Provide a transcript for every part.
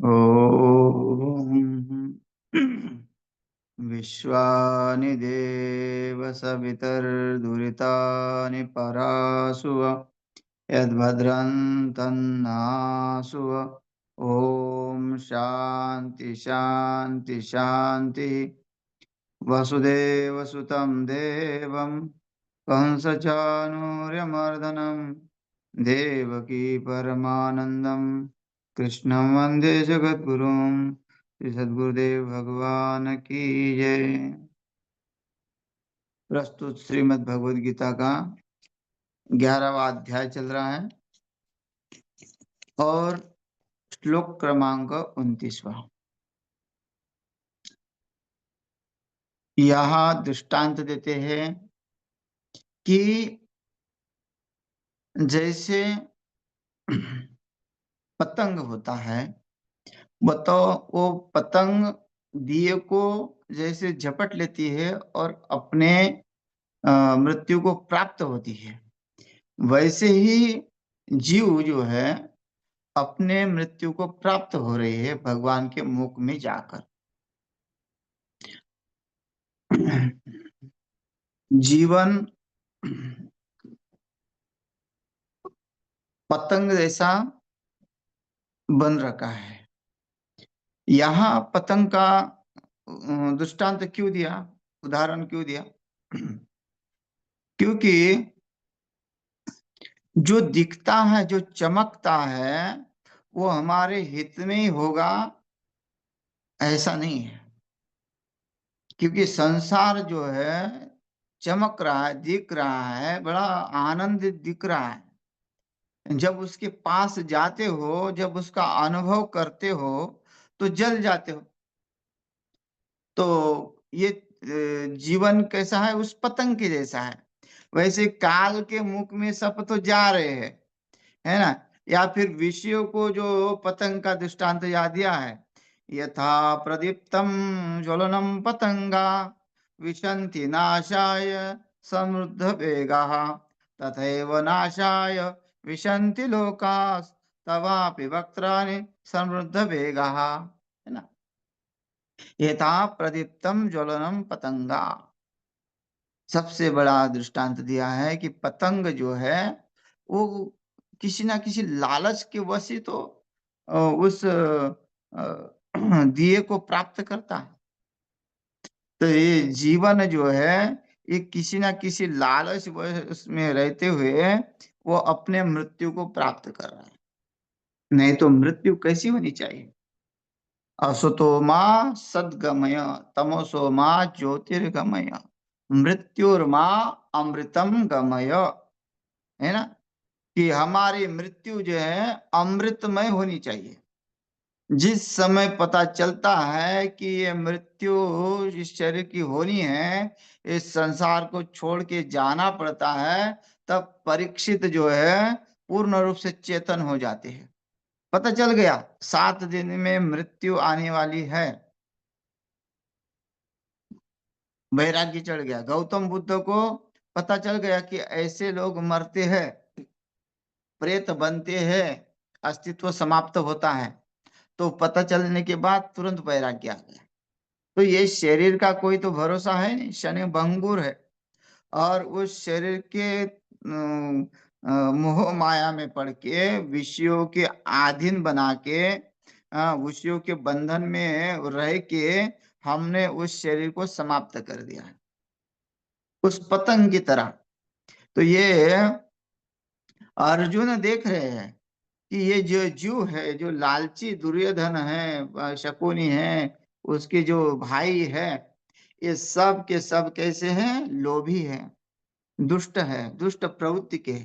ॐ विश्वानि देव सवितर्दुरितानि परासुव यद्भद्रं तन्नासुव। ॐ शान्ति शान्ति शान्तिः। वसुदेवसुतं देवं कंसचाणूर्यमर्दनं देवकी परमानन्दं कृष्णं वन्दे जगद्गुरुं। श्री सद्गुरुदेव भगवान की जय। प्रस्तुत श्रीमद् भगवद गीता का 11वां अध्याय चल रहा है और श्लोक क्रमांक 29वां। यहाँ दृष्टांत देते हैं कि जैसे पतंग होता है, बताओ, वो पतंग दिए को जैसे झपट लेती है और अपने मृत्यु को प्राप्त होती है, वैसे ही जीव जो है अपने मृत्यु को प्राप्त हो रही है भगवान के मुख में जाकर। जीवन पतंग जैसा बन रखा है। यहाँ पतंग का दृष्टांत क्यों दिया, उदाहरण क्यों दिया? क्योंकि जो दिखता है, जो चमकता है, वो हमारे हित में ही होगा ऐसा नहीं है। क्योंकि संसार जो है चमक रहा है, दिख रहा है, बड़ा आनंदित दिख रहा है। जब उसके पास जाते हो, जब उसका अनुभव करते हो तो जल जाते हो। तो ये जीवन कैसा है? उस पतंग के जैसा है। वैसे काल के मुख में सब तो जा रहे हैं, है ना? या फिर विषयों को जो पतंग का दृष्टांत याद दिया है, यथा प्रदीप्तम ज्वलनम पतंगा विशन्ति नाशाय समृद्ध वेगाः तथैव नाशाय विशन्ति लोकास् तवापि वक्त्राणि समृद्ध वेगाः। है ना? यथा प्रदीप्तम ज्वलनम पतंगा, सबसे बड़ा दृष्टांत दिया है कि पतंग जो है वो किसी ना किसी लालच के वश ही तो उस दिए को प्राप्त करता है। तो ये जीवन जो है ये किसी ना किसी लालच उसमें रहते हुए वो अपने मृत्यु को प्राप्त कर रहा है। नहीं तो मृत्यु कैसी होनी चाहिए? असतो मां सद्गमय तमसो मां ज्योतिर्गमय मृत्युर्मा अमृतम गमय। है ना? कि हमारी मृत्यु जो है अमृतमय होनी चाहिए। जिस समय पता चलता है कि ये मृत्यु इस शरीर की होनी है, इस संसार को छोड़ के जाना पड़ता है, तब परीक्षित जो है पूर्ण रूप से चेतन हो जाते हैं। पता चल गया 7 दिन में मृत्यु आने वाली है, वैराग्य चढ़ गया। गौतम बुद्ध को पता चल गया कि ऐसे लोग मरते हैं, प्रेत बनते हैं, अस्तित्व समाप्त होता है। तो पता चलने के बाद तुरंत वैराग्य आ गया। तो ये शरीर का कोई तो भरोसा है नहीं, शनि भंगुर है। और उस शरीर के मोह माया में पड़ के, विषयों के अधीन बना के, विषयों के बंधन में रह के हमने उस शरीर को समाप्त कर दिया है, उस पतंग की तरह। तो ये अर्जुन देख रहे हैं कि ये जो जीव है, जो लालची दुर्योधन है, शकुनी है, उसके जो भाई है, ये सब के सब कैसे हैं? लोभी है, दुष्ट है, दुष्ट प्रवृत्ति के।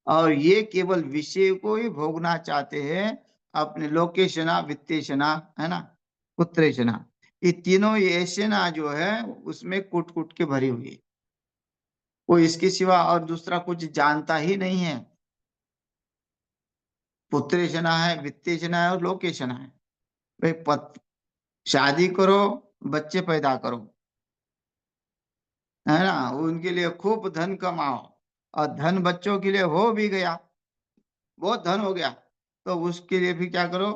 और ये केवल विषय को ही भोगना चाहते हैं, अपने लोकेशना, वित्तेशना, है ना, पुत्रेशना। ये तीनों ये सेना जो है उसमें कूट कूट के भरी हुई है। वो इसके सिवा और दूसरा कुछ जानता ही नहीं है। पुत्रेशना है, वित्तेशना है और लोकेशना है। भाई शादी करो, बच्चे पैदा करो, है ना, उनके लिए खूब धन कमाओ, और धन बच्चों के लिए हो भी गया, बहुत धन हो गया, तो उसके लिए भी क्या करो?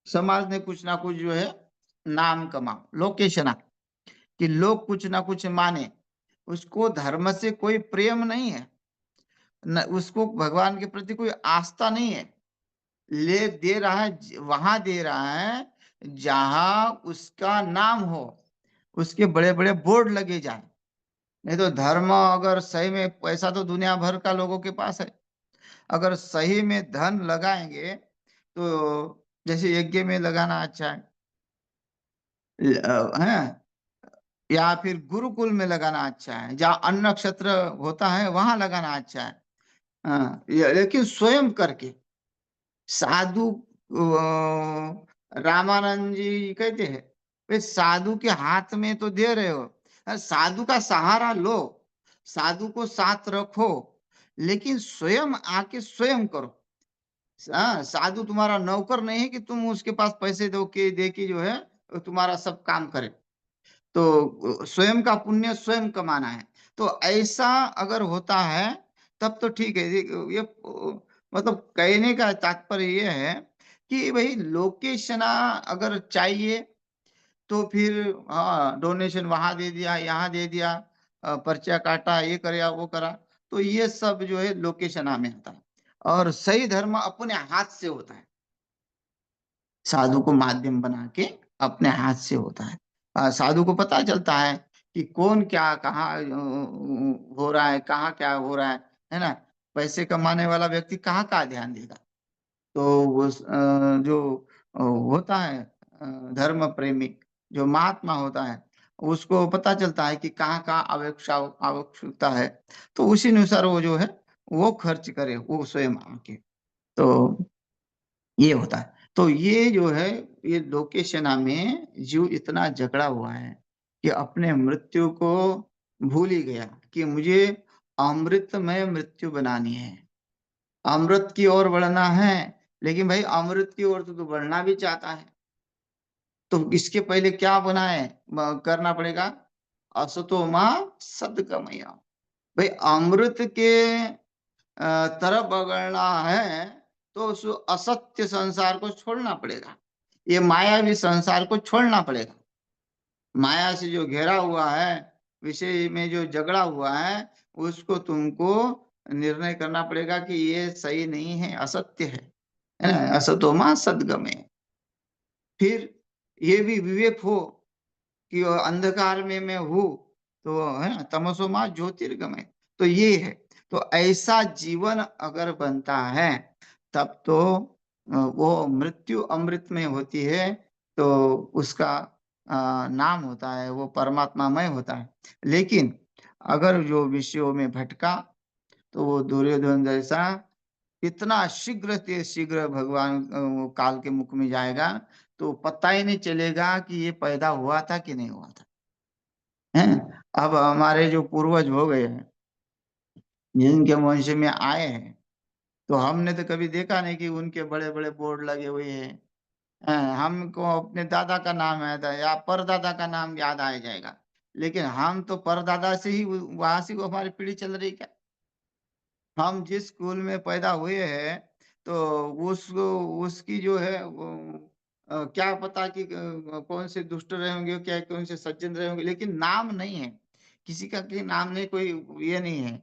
समाज ने कुछ ना कुछ जो है नाम कमाओ, लोकेशना, कि लोग कुछ ना कुछ माने। उसको धर्म से कोई प्रेम नहीं है, न उसको भगवान के प्रति कोई आस्था नहीं है। ले दे रहा है वहां दे रहा है जहां उसका नाम हो, उसके बड़े बड़े बोर्ड लगे जाए। नहीं तो धर्म अगर सही में, पैसा तो दुनिया भर का लोगों के पास है, अगर सही में धन लगाएंगे तो जैसे यज्ञ में लगाना अच्छा है, है, या फिर गुरुकुल में लगाना अच्छा है, जहाँ अन्न नक्षत्र होता है वहां लगाना अच्छा है। हाँ, लेकिन स्वयं करके साधु, रामानंद जी कहते हैं, वे साधु के हाथ में तो दे रहे हो, साधु का सहारा लो, साधु को साथ रखो, लेकिन स्वयं आके स्वयं करो। हाँ, साधु तुम्हारा नौकर नहीं है कि तुम उसके पास पैसे दो के दे के जो है तुम्हारा सब काम करे। तो स्वयं का पुण्य स्वयं कमाना है। तो ऐसा अगर होता है तब तो ठीक है। ये मतलब कहने का तात्पर्य ये है कि भाई लोकेशना अगर चाहिए तो फिर हाँ, डोनेशन वहां दे दिया, यहाँ दे दिया, पर्चा काटा, ये करा वो करा, तो ये सब जो है लोकेशना में आता है। और सही धर्म अपने हाथ से होता है, साधु को माध्यम बना के अपने हाथ से होता है। साधु को पता चलता है कि कौन क्या कहाँ हो रहा है, कहाँ क्या हो रहा है ना। पैसे कमाने वाला व्यक्ति कहाँ का ध्यान देगा। तो वो जो होता है धर्म प्रेमी, जो महात्मा होता है, उसको पता चलता है कि कहाँ कहाँ आवश्यकता है, तो उसी अनुसार वो जो है वो खर्च करे, वो स्वयं आके। तो ये होता है। तो ये जो है, ये लोकेशना में जीव इतना जकड़ा हुआ है कि अपने मृत्यु को भूल ही गया कि मुझे अमृतमय मृत्यु बनानी है, अमृत की ओर बढ़ना है। लेकिन भाई अमृत की ओर तो बढ़ना भी चाहता है, तो इसके पहले क्या बनाए करना पड़ेगा, असतो माँ सद्गमय। भाई अमृत के तरफ बढ़ना है तो उस असत्य संसार को छोड़ना पड़ेगा, ये मायावी संसार को छोड़ना पड़ेगा। माया से जो घेरा हुआ है, विषय में जो झगड़ा हुआ है, उसको तुमको निर्णय करना पड़ेगा कि ये सही नहीं है, असत्य है ना, असतो माँ सद्गमय। फिर ये भी विवेक हो कि अंधकार में मैं हूँ, तो है ना, तमसो माँ ज्योतिर्गमय। तो ये है। तो ऐसा जीवन अगर बनता है तब तो वो मृत्यु अमृत में होती है, तो उसका नाम होता है, वो परमात्मामय होता है। लेकिन अगर जो विषयों में भटका तो वो दुर्योधन जैसा इतना शीघ्र से शीघ्र भगवान वो काल के मुख में जाएगा, तो पता ही नहीं चलेगा कि ये पैदा हुआ था कि नहीं हुआ था। हैं, अब हमारे जो पूर्वज हो गए हैं, जिनके वंश में आए हैं, तो हमने तो कभी देखा नहीं कि उनके बड़े बड़े बोर्ड लगे हुए हैं। हमको अपने दादा का नाम याद है या परदादा का नाम याद आ जाएगा, लेकिन हम तो परदादा से ही वहां से वो हमारी पीढ़ी चल रही क्या। हम जिस स्कूल में पैदा हुए हैं, तो उस उसकी जो है वो क्या पता कि कौन से दुष्ट रहे होंगे, क्या कौन से सज्जन रहे होंगे, लेकिन नाम नहीं है किसी का, कि नाम नहीं, कोई ये नहीं है।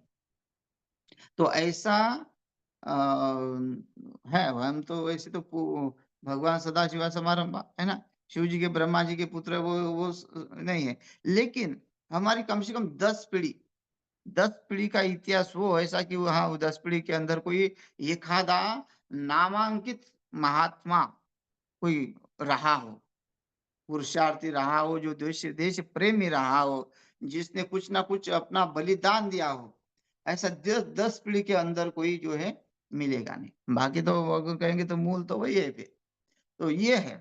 तो ऐसा अ, है। हम तो वैसे तो भगवान सदाशिव समारंभ है ना, शिव जी के ब्रह्मा जी के पुत्र, वो नहीं है। लेकिन हमारी कम से कम 10 पीढ़ी, 10 पीढ़ी का इतिहास वो ऐसा कि हाँ, वो 10 पीढ़ी के अंदर कोई एखादा नामांकित महात्मा कोई रहा हो, पुरुषार्थी रहा हो, जो देश देश प्रेमी रहा हो, जिसने कुछ ना कुछ अपना बलिदान दिया हो, ऐसा 10 पीढ़ी के अंदर कोई जो है मिलेगा नहीं। बाकी तो अगर कहेंगे तो मूल तो वही है फिर। तो ये है।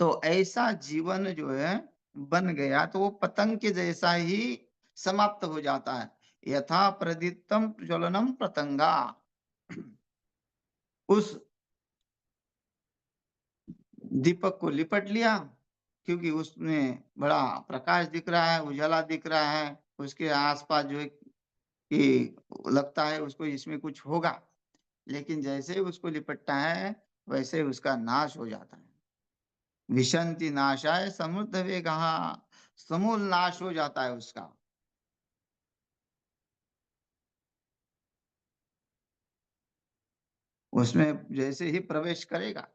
तो ऐसा जीवन जो है बन गया तो वो पतंग के जैसा ही समाप्त हो जाता है। यथा प्रदीप्तम ज्वलनम पतंगा। उस दीपक को लिपट लिया, क्योंकि उसमें बड़ा प्रकाश दिख रहा है, उजाला दिख रहा है, उसके आसपास जो है कि लगता है उसको इसमें कुछ होगा। लेकिन जैसे ही उसको लिपटता है, वैसे उसका नाश हो जाता है। विशन्ति नाशाय समृद्ध वेगः, समूल नाश हो जाता है उसका। उसमें जैसे ही प्रवेश करेगा,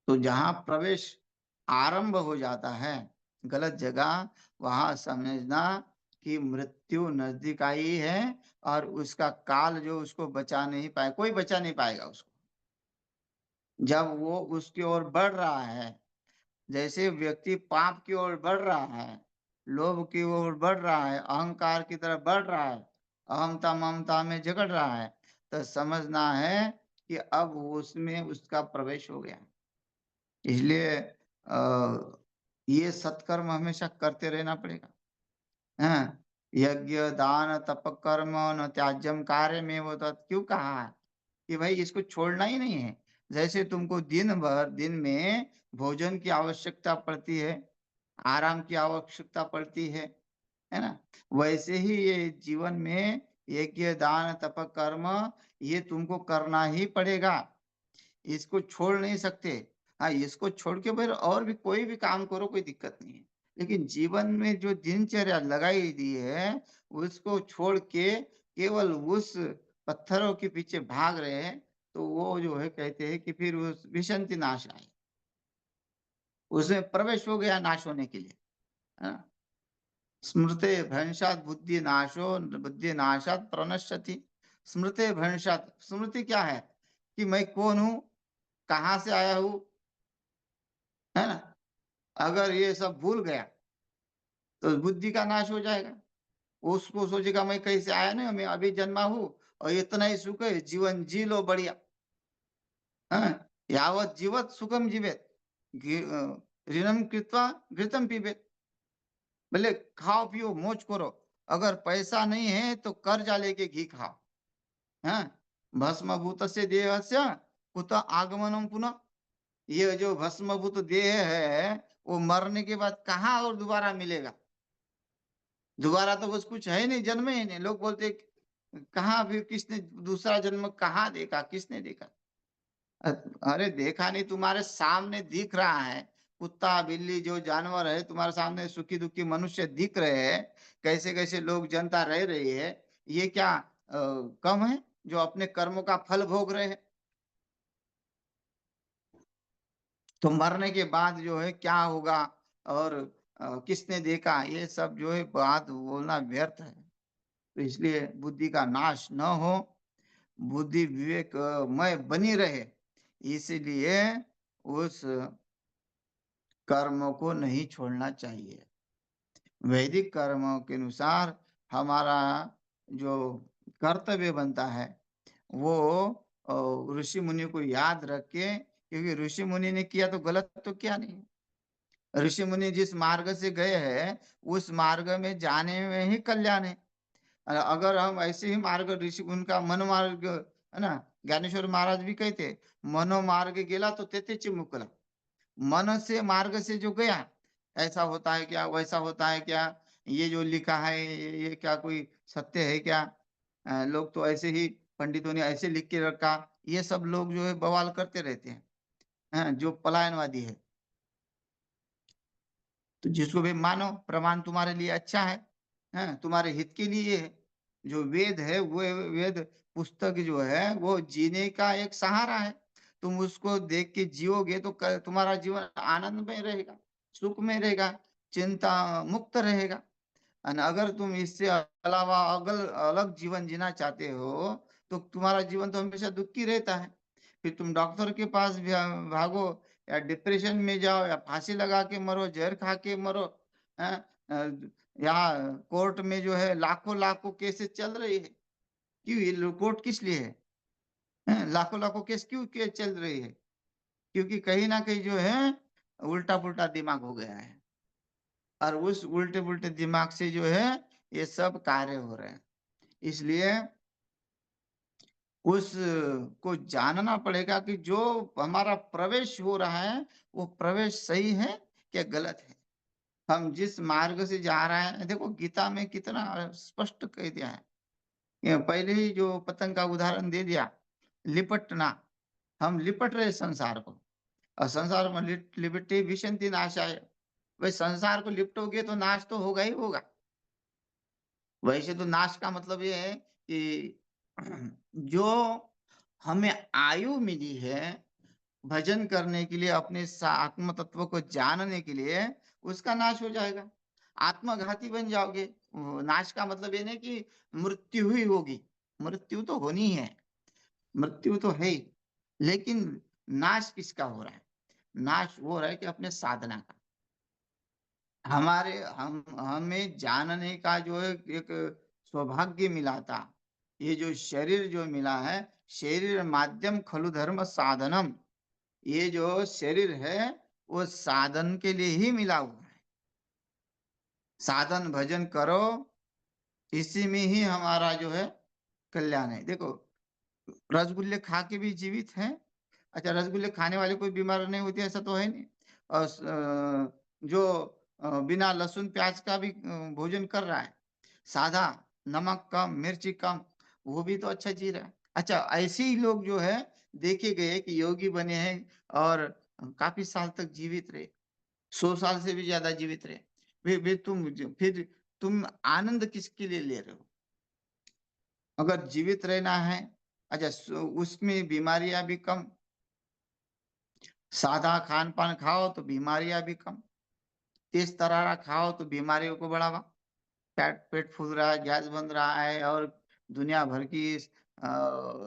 तो जहाँ प्रवेश आरंभ हो जाता है गलत जगह, वहां समझना कि मृत्यु नजदीक आई है, और उसका काल जो उसको बचा नहीं पाए, कोई बचा नहीं पाएगा उसको। जब वो उसकी ओर बढ़ रहा है, जैसे व्यक्ति पाप की ओर बढ़ रहा है, लोभ की ओर बढ़ रहा है, अहंकार की तरफ बढ़ रहा है, अहमता ममता में जकड़ रहा है, तो समझना है कि अब उसमें उसका प्रवेश हो गया। इसलिए ये सत्कर्म हमेशा करते रहना पड़ेगा। हाँ, यज्ञ दान तप कर्म न त्याज्यम कार्य में वो तो क्यों कहा है कि भाई इसको छोड़ना ही नहीं है। जैसे तुमको दिन भर दिन में भोजन की आवश्यकता पड़ती है, आराम की आवश्यकता पड़ती है ना? वैसे ही ये जीवन में यज्ञ दान तप कर्म ये तुमको करना ही पड़ेगा। इसको छोड़ नहीं सकते। हाँ, इसको छोड़ के फिर और भी कोई भी काम करो, कोई दिक्कत नहीं है। लेकिन जीवन में जो दिनचर्या लगाई दी है, उसको छोड़ के केवल उस पत्थरों के पीछे भाग रहे हैं, तो वो जो है कहते हैं कि फिर उस विशंति नाश आए। उसमें प्रवेश हो गया नाश होने के लिए। है ना? स्मृते भ्रंशात् बुद्धि नाशो, बुद्धि नाशात् प्रणश्यति। स्मृते भ्रंशात्, स्मृति क्या है? कि मैं कौन हूँ? कहाँ से आया हूँ? है ना? अगर ये सब भूल गया, तो बुद्धि का नाश हो जाएगा। उसको सोचेगा मैं कहीं से आया नहीं, मैं अभी जन्मा हूँ और इतना ही सुख है, जीवन जी लो बढ़िया। हाँ, यावत् जीवत् सुखम जीवेत, ऋणम कृत्वा घृतम पीबेत। बोले खाओ पियो मौज करो, अगर पैसा नहीं है तो कर्जा लेके घी खाओ। हाँ, भस्मभूत से देह से कुत आगमनम पुनः। ये जो भस्मभूत देह है, वो मरने के बाद कहाँ और दोबारा मिलेगा? दोबारा तो बस कुछ है ही नहीं, जन्म ही नहीं। लोग बोलते कहाँ भी किसने दूसरा जन्म कहाँ देखा, किसने देखा? अरे देखा नहीं, तुम्हारे सामने दिख रहा है। कुत्ता बिल्ली जो जानवर है तुम्हारे सामने, सुखी दुखी मनुष्य दिख रहे हैं, कैसे कैसे लोग जनता रह रही है। ये क्या कम है जो अपने कर्मों का फल भोग रहे हैं? तो मरने के बाद जो है क्या होगा, और किसने देखा, ये सब जो है बात बोलना व्यर्थ है। तो इसलिए बुद्धि का नाश न हो, बुद्धि विवेकमय बनी रहे, इसलिए उस कर्मों को नहीं छोड़ना चाहिए। वैदिक कर्मों के अनुसार हमारा जो कर्तव्य बनता है, वो ऋषि मुनि को याद रख के, क्योंकि ऋषि मुनि ने किया तो गलत तो क्या नहीं। ऋषि मुनि जिस मार्ग से गए हैं, उस मार्ग में जाने में ही कल्याण है। अगर हम ऐसे ही मार्ग, ऋषि उनका मन मार्ग है ना, ज्ञानेश्वर महाराज भी कहते, मनो मार्ग गेला तो तेते चिमुकला। मन से मार्ग से जो गया, ऐसा होता है क्या, वैसा होता है क्या, ये जो लिखा है ये क्या कोई सत्य है क्या? लोग तो ऐसे ही, पंडितों ने ऐसे लिख के रखा, ये सब लोग जो है बवाल करते रहते हैं। जो पलायनवादी है, तो जिसको भी मानो, प्रमाण तुम्हारे लिए अच्छा है, तुम्हारे हित के लिए है। जो वेद है, वो वेद पुस्तक जो है वो जीने का एक सहारा है। तुम उसको देख के जियोगे तो तुम्हारा जीवन आनंद में रहेगा, सुख में रहेगा, चिंता मुक्त रहेगा। और अगर तुम इससे अलावा अगल अलग जीवन जीना चाहते हो, तो तुम्हारा जीवन तो हमेशा दुखी रहता है। फिर तुम डॉक्टर के पास भागो, या डिप्रेशन में जाओ, या फांसी लगा के मरो, जहर खा के मरो। हैं? यहाँ कोर्ट में जो है लाखों लाखों केसेस चल रही है। क्यों? ये कोर्ट किस लिए है? लाखों लाखों केस क्यों के चल रही है? क्योंकि कहीं ना कहीं जो है उल्टा पुल्टा दिमाग हो गया है, और उस उल्टे पुल्टे दिमाग से जो है ये सब कार्य हो रहे हैं। इसलिए उस को जानना पड़ेगा कि जो हमारा प्रवेश हो रहा है, वो प्रवेश सही है क्या गलत है। हम जिस मार्ग से जा रहे हैं, देखो गीता में कितना स्पष्ट कह दिया है। ये पहले ही जो पतंग का उदाहरण दे दिया, लिपटना। हम लिपट रहे संसार को, और संसार में लिपटे विशंति नाशाय। भाई संसार को लिपटोगे तो नाश तो होगा ही होगा। वैसे तो नाश का मतलब ये है कि जो हमें आयु मिली है भजन करने के लिए, अपने आत्म तत्व को जानने के लिए, उसका नाश हो जाएगा। आत्मघाती बन जाओगे। नाश का मतलब ये नहीं कि मृत्यु ही होगी, मृत्यु तो होनी है, मृत्यु तो है ही, लेकिन नाश किसका हो रहा है? नाश वो हो रहा है कि अपने साधना का। हमारे हम हमें जानने का जो है एक सौभाग्य मिला था। ये जो शरीर जो मिला है, शरीर माध्यम खलु धर्म साधनम, ये जो शरीर है वो साधन के लिए ही मिला हुआ है। साधन भजन करो, इसी में ही हमारा जो है कल्याण है। देखो, रसगुल्ले खा के भी जीवित हैं। अच्छा, रसगुल्ले खाने वाले कोई बीमार नहीं होती, ऐसा तो है नहीं। और जो बिना लहसुन प्याज का भी भोजन कर रहा है, सादा, नमक कम, मिर्ची कम, वो भी तो अच्छा जी रहा है। अच्छा, ऐसे ही लोग जो है देखे गए कि योगी बने हैं और काफी साल तक जीवित रहे, 100 साल से भी ज्यादा जीवित रहे। फिर तुम आनंद किसके लिए ले रहे हो? अगर जीवित रहना है, अच्छा, उसमें बीमारियां भी कम, सादा खान पान खाओ तो बीमारियां भी कम, तेज तरारा खाओ तो बीमारियों को बढ़ावा, पेट पेट फूल रहा है, गैस बन रहा है, और दुनिया भर की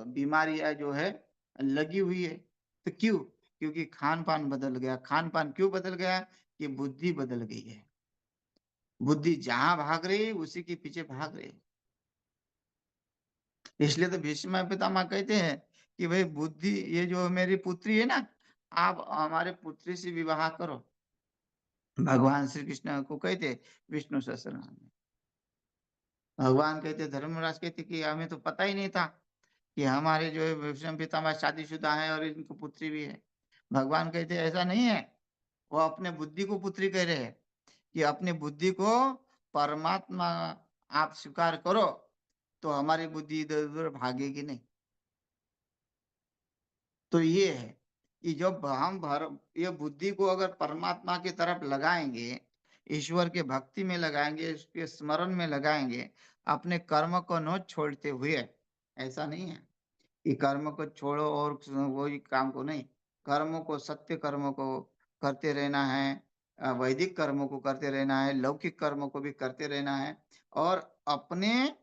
बीमारियां जो है लगी हुई है। तो क्यों? क्योंकि खान पान बदल गया। खान पान क्यों बदल गया? कि बुद्धि बदल गई है। बुद्धि जहां भाग रही है उसी के पीछे भाग रही है। इसलिए तो भीष्म पितामह कहते हैं कि भाई बुद्धि, ये जो मेरी पुत्री है ना, आप हमारे पुत्री से विवाह करो। भगवान श्री कृष्ण को कहते विष्णु सहस्त्रनाम में। भगवान कहते, धर्मराज कहते कि हमें तो पता ही नहीं था कि हमारे जो है भीष्म पितामह शादीशुदा है और इनको पुत्री भी है। भगवान कहते ऐसा नहीं है, वो अपने बुद्धि को पुत्री कह रहे हैं कि अपनी बुद्धि को परमात्मा आप स्वीकार करो तो हमारी बुद्धि इधर उधर भागेगी नहीं। तो ये है कि जब हम भर ये बुद्धि को अगर परमात्मा की तरफ लगाएंगे, ईश्वर के भक्ति में लगाएंगे, उसके स्मरण में लगाएंगे, अपने कर्म को न छोड़ते हुए, ऐसा नहीं है कि कर्म को छोड़ो और वही काम को नहीं, कर्मों को, सत्य कर्मों को करते रहना है, वैदिक कर्मों को करते रहना है, लौकिक कर्मों को भी करते रहना है, और अपने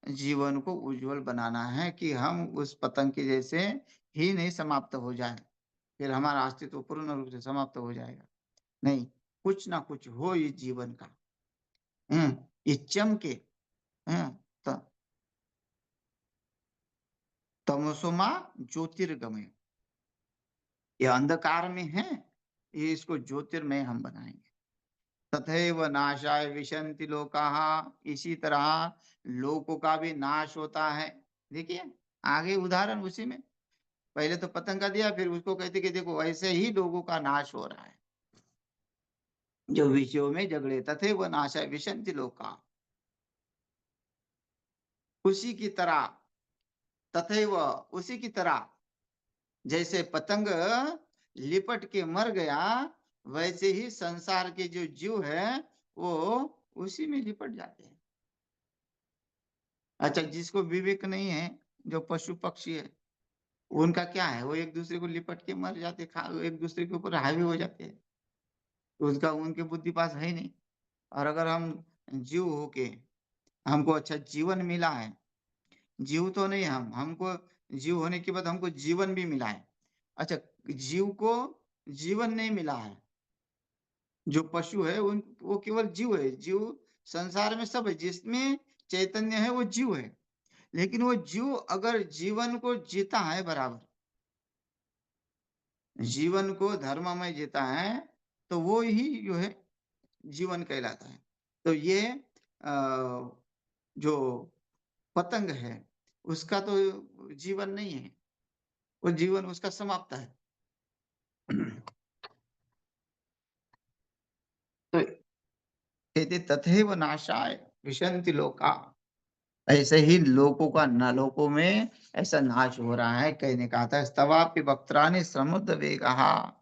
जीवन को उज्जवल बनाना है कि हम उस पतंग के जैसे ही नहीं समाप्त हो जाए, फिर हमारा अस्तित्व पूर्ण रूप से समाप्त हो जाएगा। नहीं, कुछ ना कुछ हो इस जीवन का। ये चमके। हम्म, त- तमसोमा ज्योतिर्गमय, ये अंधकार में है, ये इसको ज्योतिर्मय हम बनाएंगे। तथैव नाशाय विशन्ति लोकाः, इसी तरह लोकों का भी नाश होता है। देखिए आगे उदाहरण उसी में, पहले तो पतंग का दिया, फिर उसको कहते कि देखो ऐसे ही लोगों का नाश हो रहा है जो विषयों में झगड़े। तथैव नाशाय विशन्ति लोकाः, उसी की तरह, तथैव उसी की तरह, जैसे पतंग लिपट के मर गया, वैसे ही संसार के जो जीव है वो उसी में लिपट जाते हैं। अच्छा, जिसको विवेक नहीं है, जो पशु पक्षी है, उनका क्या है? वो एक दूसरे को लिपट के मर जाते, खा एक दूसरे के ऊपर हावी हो जाते हैं, तो उसका उनके बुद्धि पास है ही नहीं। और अगर हम जीव होके, हमको अच्छा जीवन मिला है, जीव तो नहीं, हमको जीव होने के बाद हमको जीवन भी मिला है। अच्छा, जीव को जीवन नहीं मिला है, जो पशु है उन वो केवल जीव है। जीव संसार में सब है, जिसमें चैतन्य है वो जीव है। लेकिन वो जीव अगर जीवन को जीता है बराबर, जीवन को धर्ममय जीता है, तो वो ही जो है जीवन कहलाता है। तो ये जो पतंग है उसका तो जीवन नहीं है, वो जीवन उसका समाप्त है। तो कहते तथैव नाशाय विशन्ति लोका, ऐसे ही लोकों का नलोकों में ऐसा नाच हो रहा है। कहने का था स्तवापि वक्त्राणि समुद्र वेगः।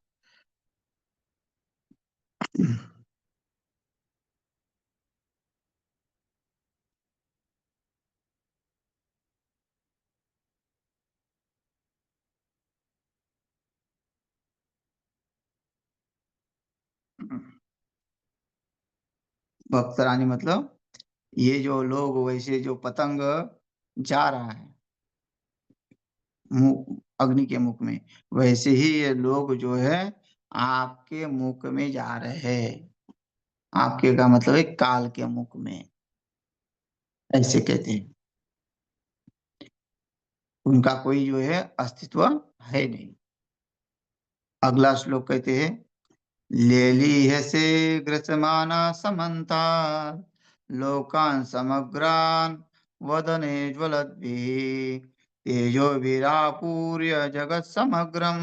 वक्त्राणि मतलब ये जो लोग वैसे जो पतंग जा रहा है मुंह अग्नि के मुख में, वैसे ही ये लोग जो है आपके मुख में जा रहे हैं। आपके का मतलब है काल के मुख में, ऐसे कहते हैं। उनका कोई जो है अस्तित्व है नहीं। अगला श्लोक कहते हैं लेलीहसे ग्रसमाना समन्ता लोकान् समग्रान् वदने ज्वलद्भिः तेजोभिरापूर्य जगत् समग्रं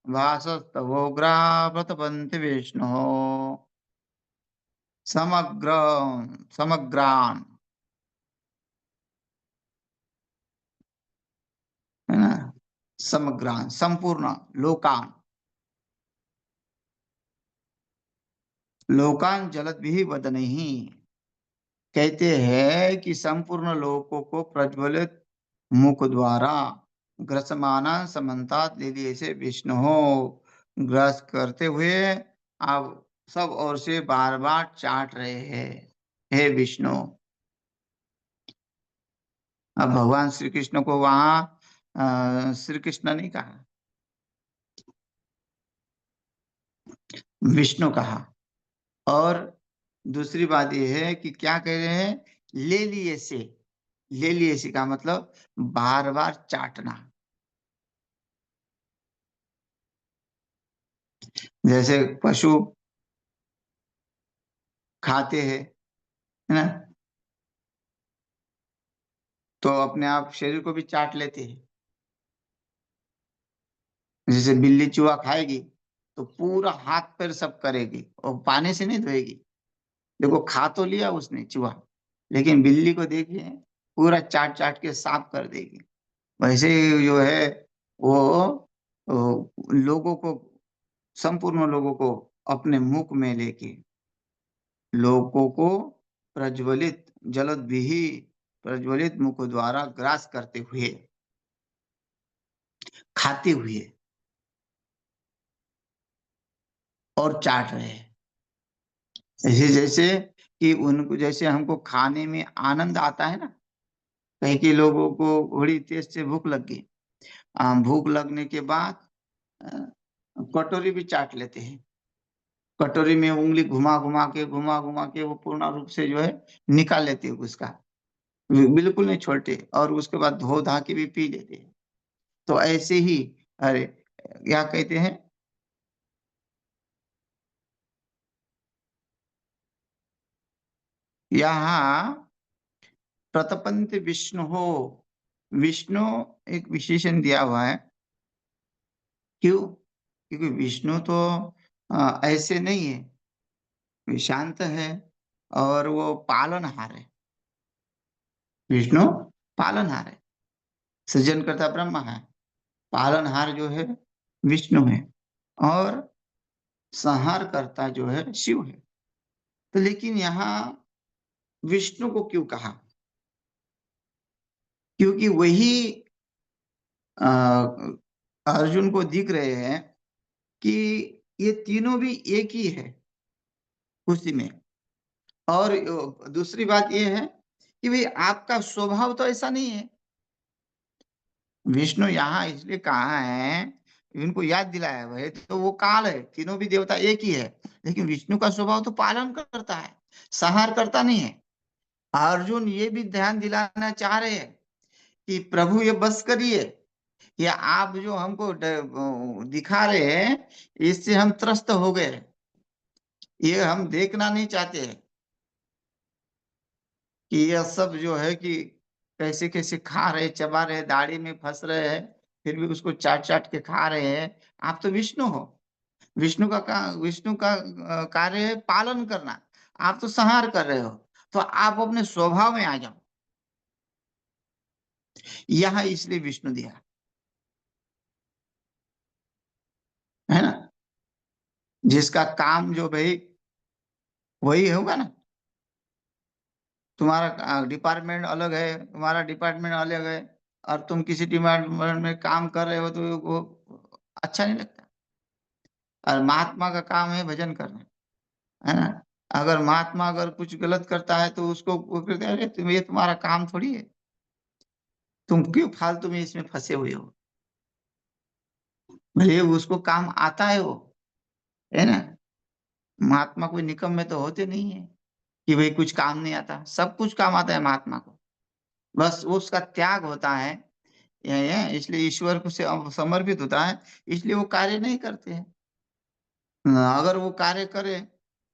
भासस्तवोग्रा प्रतपन्ति विष्णोः समग्र समग्रान्, है ना, समग्रान् संपूर्ण लोकान्, लोकान् जलद्भिः वदनैः, कहते हैं कि संपूर्ण लोकों को प्रज्वलित मुख द्वारा ग्रसमाना समन्तात लिए से विष्णु हो ग्रस करते हुए आप सब ओर से बार बार चाट रहे हैं, हे विष्णु। अब भगवान श्री कृष्ण को वहां श्री कृष्ण नहीं कहा, विष्णु कहा। और दूसरी बात यह है कि क्या कह रहे हैं, ले लिए से, ले लिए से का मतलब बार बार चाटना। जैसे पशु खाते हैं, है ना, तो अपने आप शरीर को भी चाट लेते हैं। जैसे बिल्ली चूहा खाएगी तो पूरा हाथ पैर सब करेगी और पानी से नहीं धोएगी। देखो खा तो लिया उसने चूहा, लेकिन बिल्ली को देखिए पूरा चाट चाट के साफ कर देगी। वैसे ही जो है वो लोगों को, संपूर्ण लोगों को अपने मुख में लेके लोगों को प्रज्वलित जलद भी प्रज्वलित मुख द्वारा ग्रास करते हुए, खाते हुए और चाट रहे हैं। ऐसे जैसे कि उनको, जैसे हमको खाने में आनंद आता है ना, कहीं के लोगों को बड़ी तेज से भूख लग गई, भूख लगने के बाद अ, कटोरी भी चाट लेते हैं। कटोरी में उंगली घुमा घुमा के वो पूर्ण रूप से जो है निकाल लेते हैं उसका, बिल्कुल नहीं छोड़ते, और उसके बाद धो धा के भी पी लेते हैं। तो ऐसे ही, अरे क्या कहते हैं, यहाँ प्रतपंत विष्णु हो, विष्णु एक विशेषण दिया हुआ है। क्यों? क्योंकि विष्णु तो ऐसे नहीं है, वे शांत है और वो पालनहार है। विष्णु पालनहार है, सृजनकर्ता ब्रह्मा है, पालनहार जो है विष्णु है, और संहार करता जो है शिव है। तो लेकिन यहाँ विष्णु को क्यों कहा? क्योंकि वही अ, अर्जुन को दिख रहे हैं कि ये तीनों भी एक ही है उसी में। और दूसरी बात ये है कि भाई आपका स्वभाव तो ऐसा नहीं है। विष्णु यहाँ इसलिए कहा है, इनको याद दिलाया है, तो वो काल है, तीनों भी देवता एक ही है, लेकिन विष्णु का स्वभाव तो पालन करता है, संहार करता नहीं है। अर्जुन ये भी ध्यान दिलाना चाह रहे हैं कि प्रभु ये बस करिए, ये आप जो हमको दिखा रहे हैं, इससे हम त्रस्त हो गए, ये हम देखना नहीं चाहते हैं कि यह सब जो है कि कैसे कैसे खा रहे, चबा रहे, दाढ़ी में फंस रहे हैं, फिर भी उसको चाट चाट के खा रहे हैं। आप तो विष्णु हो, विष्णु का कार्य है पालन करना, आप तो संहार कर रहे हो। तो आप अपने स्वभाव में आ जाओ, यहाँ इसलिए विष्णु दिया, है ना? जिसका काम जो भई वही होगा ना। तुम्हारा डिपार्टमेंट अलग है, तुम्हारा डिपार्टमेंट अलग है और तुम किसी डिपार्टमेंट में काम कर रहे हो तो वो अच्छा नहीं लगता। और महात्मा का काम है भजन करना, है ना? अगर महात्मा अगर कुछ गलत करता है तो उसको वो कहते हैं, "अरे! तुम ये तुम्हारा काम थोड़ी है। तुम क्यों फालतू में इसमें फँसे हुए हो?" भले उसको काम आता है वो, है ना? महात्मा कोई निकम्मे तो होते नहीं हैं कि भई कुछ काम नहीं आता, सब कुछ काम आता है महात्मा को। बस वो उसका त्याग होता है, ये इसलिए ईश्वर को से समर्पित होता है, इसलिए वो कार्य नहीं करते हैं। अगर वो कार्य करे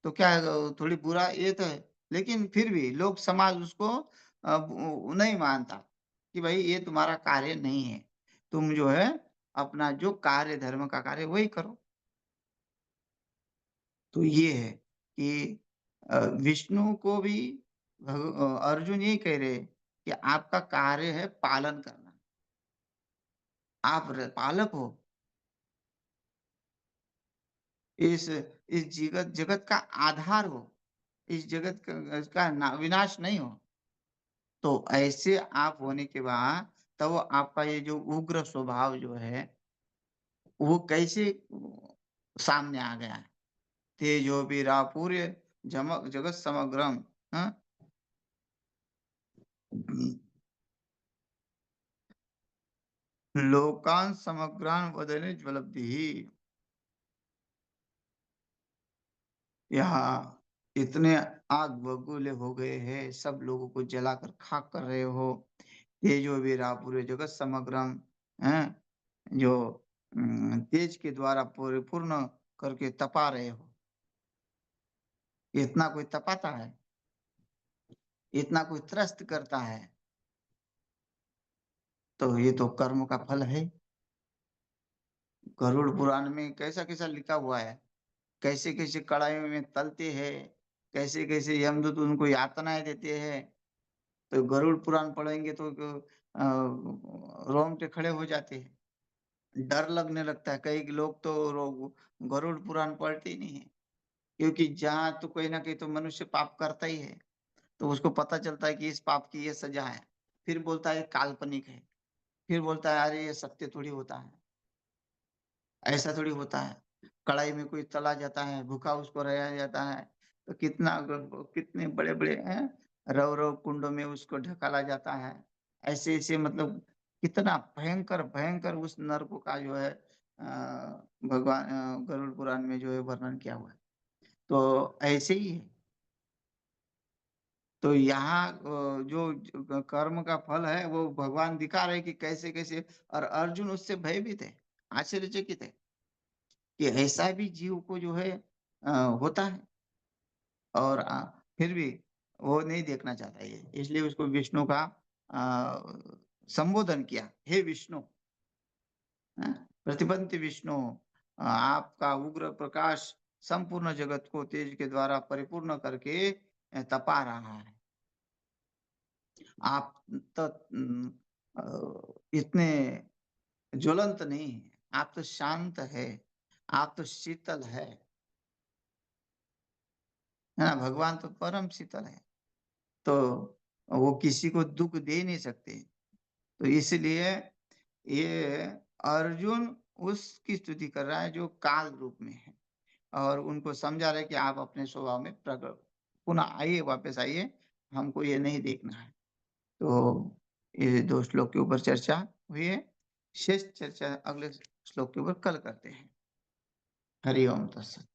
तो क्या है थोड़ी बुरा ये तो है, लेकिन फिर भी लोग समाज उसको नहीं मानता कि भाई ये तुम्हारा कार्य नहीं है। तुम जो है अपना जो कार्य धर्म का कार्य वही करो। तो ये है कि विष्णु को भी अर्जुन यही कह रहे हैं कि आपका कार्य है पालन करना। आप पालक हो। इस जगत जगत का आधार हो। इस जगत का विनाश नहीं हो। तो ऐसे आप होने के बाद तब आपका ये जो उग्र स्वभाव जो है वो कैसे सामने आ गया है। तेजो वीरापुर्य जगत समग्रम। हाँ? लोकान समग्रान वदने ज्वलब्धि। यहाँ इतने आग बबूले हो गए हैं, सब लोगों को जलाकर खाक कर रहे हो। तेजो वीरा पूरे जगत समग्रम, हैं? जो तेज के द्वारा परिपूर्ण करके तपा रहे हो। इतना कोई तपाता है? इतना कोई त्रस्त करता है? तो ये तो कर्म का फल है। गरुड़ पुराण में कैसा-कैसा लिखा हुआ है। कैसे-कैसे कड़ाइयों में तलते हैं, कैसे-कैसे यमदूत उनको यातनाएँ देते हैं। तो गरुड़ पुराण पढ़ेंगे तो रोंगटे खड़े हो जाते हैं। डर लगने लगता है। कई लोग तो गरुड़ पुराण पढ़ते ही नहीं है, क्योंकि जहाँ तो कहीं न कहीं तो मनुष्य पाप करता ही है, तो उसको पता चलता है कि इस पाप की ये सज़ा है। फिर बोलता है काल्पनिक है, फिर बोलता है अरे ये सत्य थोड़ी होता है, ऐसा थोड़ी होता है। कढ़ाई में कोई तला जाता है, भूखा उसको रहा जाता है, तो कितने बड़े-बड़े हैं, रव-रव कुंडों में उसको ढकेला जाता है। ऐसे-ऐसे मतलब कितना भयंकर उस नरक का जो है गरुड़ पुराण में जो है वर्णन किया हुआ है। तो ऐसे ही है। तो यहाँ जो कर्म का फल है वो भगवान दिखा रहे हैं कि कैसे-कैसे और अर्जुन उससे भयभीत है, आश्चर्यचकित है कि ऐसा भी जीव को जो है होता है और फिर भी वो नहीं देखना चाहता ये, इसलिए उसको विष्णु का संबोधन किया, हे विष्णु, हैं? प्रतिपंत विष्णु, आपका उग्र प्रकाश संपूर्ण जगत को तेज के द्वारा परिपूर्ण करके तपा रहा है। आप तो इतने ज्वलंत नहीं हैं, आप तो शांत है, आप तो शीतल है ना? भगवान तो परम शीतल है। तो वो किसी को दुःख दे नहीं सकते। तो इसलिए ये अर्जुन उसकी स्तुति कर रहा है जो काल रूप में है और उनको समझा रहा है कि आप अपने स्वभाव में पुनः आइए, वापस आइए, हमको ये नहीं देखना है। तो ये 2 श्लोक के ऊपर चर्चा हुई है। शेष चर्चा अगले श्लोक के ऊपर कल करते हैं। हरि ओम तत्सत।